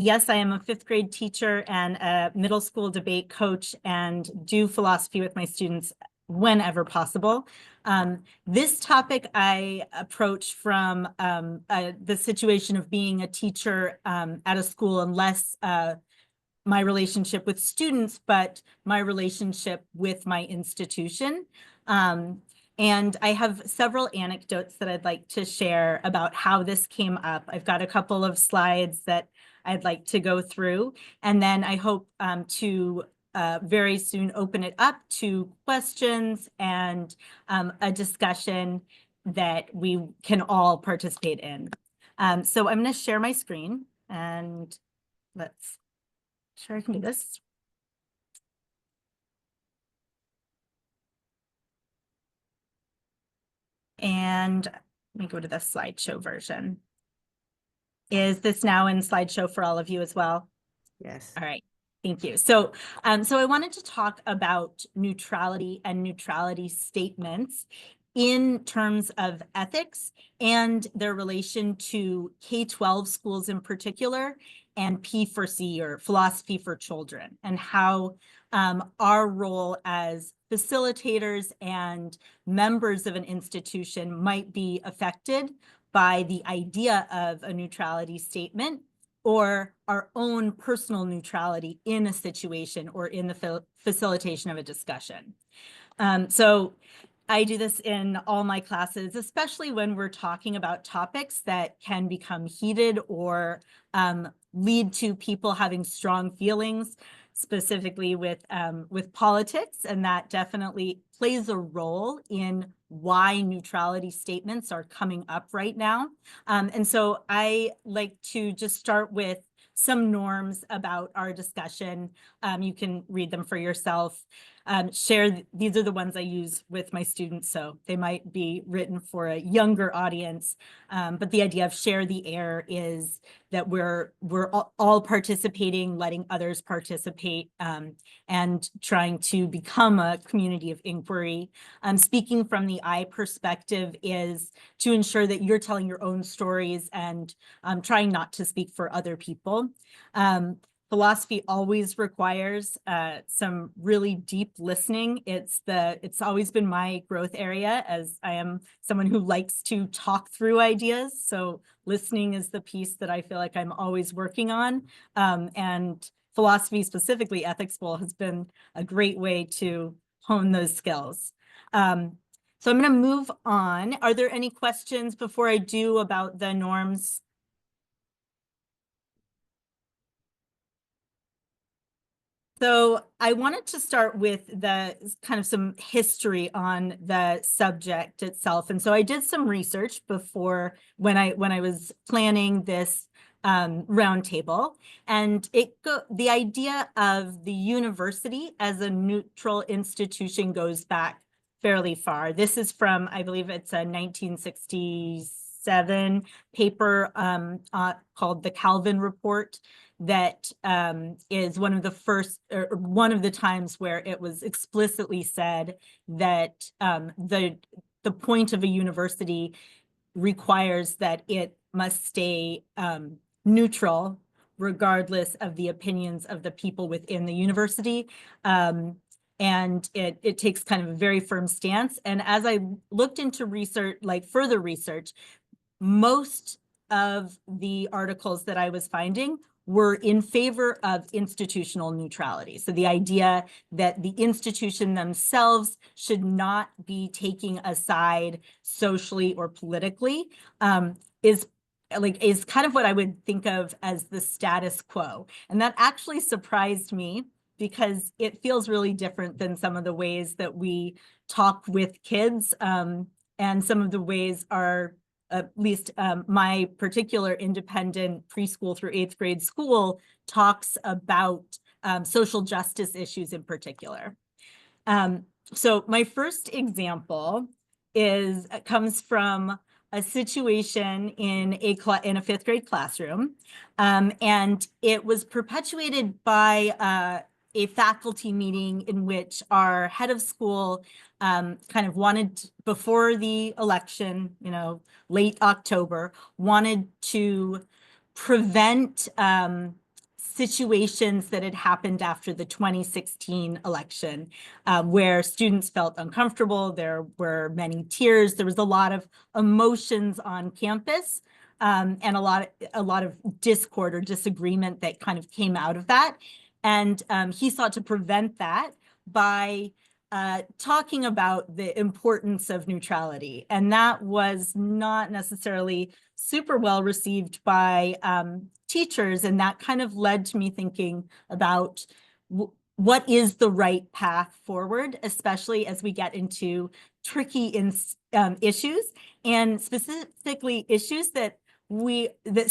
Yes, I am a fifth grade teacher and a middle school debate coach and do philosophy with my students whenever possible. This topic I approach from the situation of being a teacher at a school, and less my relationship with students, but my relationship with my institution. And I have several anecdotes that I'd like to share about how this came up. I've got a couple of slides that I'd like to go through, and then I hope to very soon open it up to questions and a discussion that we can all participate in. So I'm going to share my screen, and let's sure I can do this. And let me go to the slideshow version. Is this now in slideshow for all of you as well? Yes. All right. Thank you. So I wanted to talk about neutrality and neutrality statements in terms of ethics and their relation to K-12 schools in particular, and P4C, or philosophy for children, and how our role as facilitators and members of an institution might be affected by the idea of a neutrality statement, or our own personal neutrality in a situation or in the facilitation of a discussion. So I do this in all my classes, especially when we're talking about topics that can become heated or lead to people having strong feelings, specifically with politics, and that definitely plays a role in why neutrality statements are coming up right now. And so I like to just start with some norms about our discussion. You can read them for yourself. These are the ones I use with my students, so they might be written for a younger audience. But the idea of share the air is that we're all participating, letting others participate, and trying to become a community of inquiry. Speaking from the I perspective is to ensure that you're telling your own stories and trying not to speak for other people. Philosophy always requires some really deep listening. It's always been my growth area, as I am someone who likes to talk through ideas. So listening is the piece that I feel like I'm always working on. And philosophy, specifically ethics school, has been a great way to hone those skills. So I'm going to move on. Are there any questions before I do about the norms? So I wanted to start with the kind of some history on the subject itself. And so I did some research before when I was planning this roundtable, and the idea of the university as a neutral institution goes back fairly far. This is from, I believe it's a 1967 paper called the Calvin Report, that is one of the first, or one of the times where it was explicitly said that the point of a university requires that it must stay neutral, regardless of the opinions of the people within the university. And it takes kind of a very firm stance. And as I looked into research, like further research, most of the articles that I was finding were in favor of institutional neutrality. So the idea that the institution themselves should not be taking a side socially or politically is kind of what I would think of as the status quo. And that actually surprised me, because it feels really different than some of the ways that we talk with kids, and some of the ways our at least my particular independent preschool through 8th grade school talks about social justice issues in particular. So my first example comes from a situation in a 5th grade classroom, and it was perpetuated by a faculty meeting in which our head of school kind of wanted, before the election, late October, wanted to prevent situations that had happened after the 2016 election, where students felt uncomfortable. There were many tears. There was a lot of emotions on campus, and a lot of discord or disagreement that kind of came out of that. And he sought to prevent that by talking about the importance of neutrality. And that was not necessarily super well received by teachers. And that kind of led to me thinking about what is the right path forward, especially as we get into tricky issues, and specifically issues that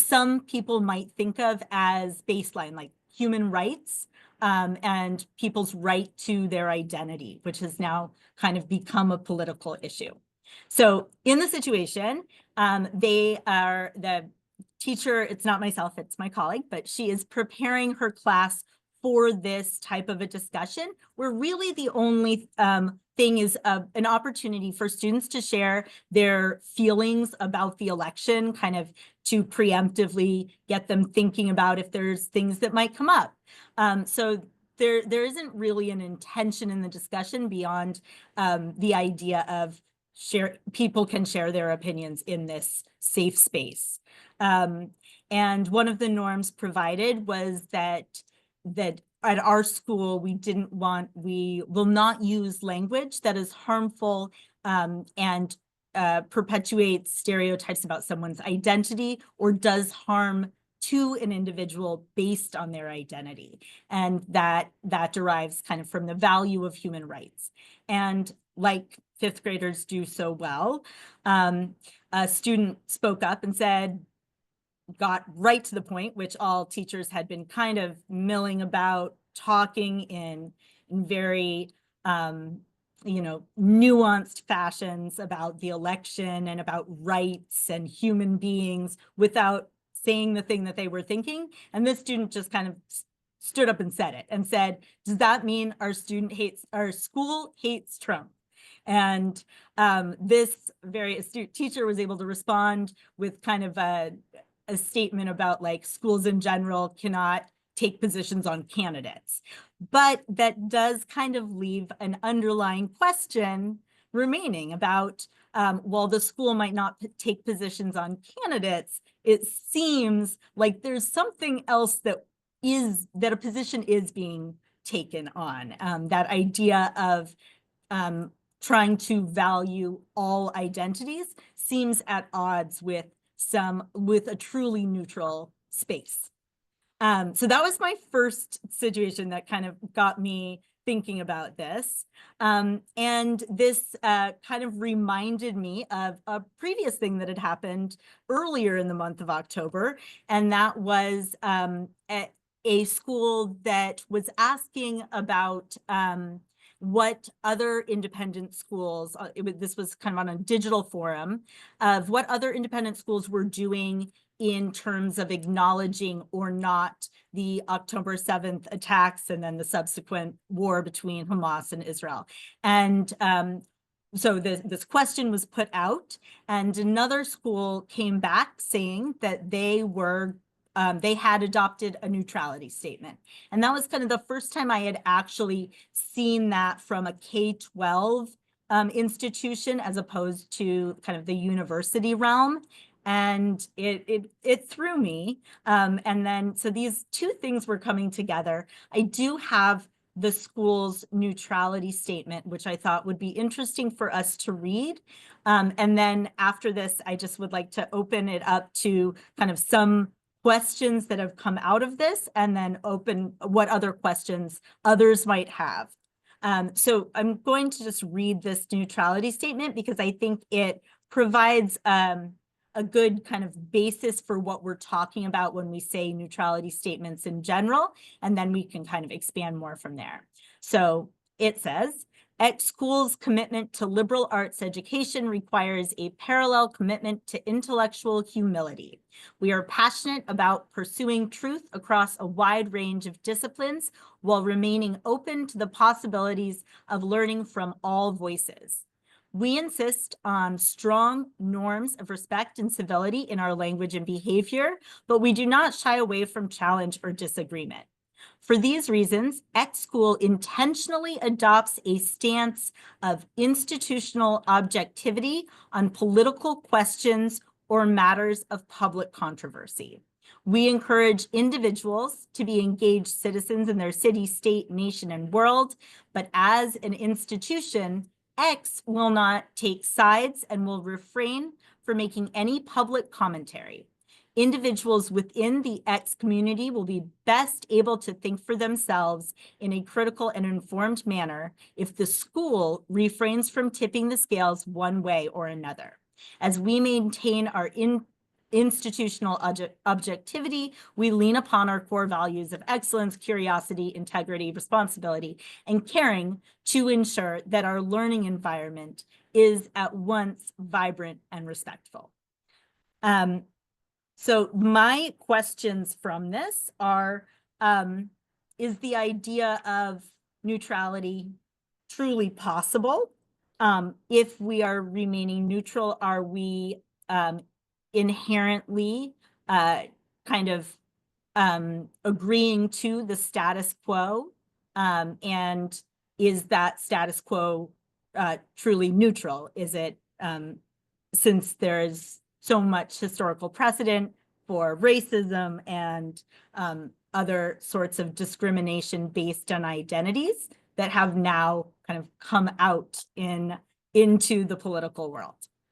some people might think of as baseline, like human rights, and people's right to their identity, which has now kind of become a political issue. So in the situation, the teacher, it's not myself, it's my colleague, but she is preparing her class for this type of a discussion, where really the only thing is an opportunity for students to share their feelings about the election, kind of to preemptively get them thinking about if there's things that might come up. So there isn't really an intention in the discussion beyond the idea of people can share their opinions in this safe space. And one of the norms provided was that at our school, we will not use language that is harmful and perpetuates stereotypes about someone's identity or does harm to an individual based on their identity. And that derives kind of from the value of human rights. And like fifth graders do so well, a student spoke up and got right to the point, which all teachers had been kind of milling about, talking in very nuanced fashions about the election and about rights and human beings without saying the thing that they were thinking. And this student just kind of stood up and said it and said, does that mean our school hates Trump? And this very astute teacher was able to respond with kind of a statement about like schools in general cannot take positions on candidates. But that does kind of leave an underlying question remaining about, while the school might not take positions on candidates, it seems like there's something else that a position is being taken on. That idea of trying to value all identities seems at odds with a truly neutral space. So that was my first situation that kind of got me thinking about this. And this kind of reminded me of a previous thing that had happened earlier in the month of October. And that was at a school that was asking about what other independent schools, this was kind of on a digital forum, of what other independent schools were doing in terms of acknowledging or not the October 7th attacks and then the subsequent war between Hamas and Israel. And so this question was put out, and another school came back saying that they had adopted a neutrality statement. And that was kind of the first time I had actually seen that from a K-12 institution as opposed to kind of the university realm. And it threw me. And then, so these two things were coming together. I do have the school's neutrality statement, which I thought would be interesting for us to read. And then after this, I just would like to open it up to kind of some questions that have come out of this, and then open what other questions others might have. So I'm going to just read this neutrality statement because I think it provides a good kind of basis for what we're talking about when we say neutrality statements in general, and then we can kind of expand more from there. So it says, X school's commitment to liberal arts education requires a parallel commitment to intellectual humility. We are passionate about pursuing truth across a wide range of disciplines while remaining open to the possibilities of learning from all voices. We insist on strong norms of respect and civility in our language and behavior, but we do not shy away from challenge or disagreement. For these reasons, X School intentionally adopts a stance of institutional objectivity on political questions or matters of public controversy. We encourage individuals to be engaged citizens in their city, state, nation, and world, but as an institution, X will not take sides and will refrain from making any public commentary. Individuals within the X community will be best able to think for themselves in a critical and informed manner if the school refrains from tipping the scales one way or another. As we maintain our institutional objectivity, we lean upon our core values of excellence, curiosity, integrity, responsibility, and caring to ensure that our learning environment is at once vibrant and respectful. So my questions from this are, is the idea of neutrality truly possible? If we are remaining neutral, are we inherently kind of agreeing to the status quo? And is that status quo truly neutral? Is it, since there's so much historical precedent for racism and other sorts of discrimination based on identities that have now kind of come out into the political world?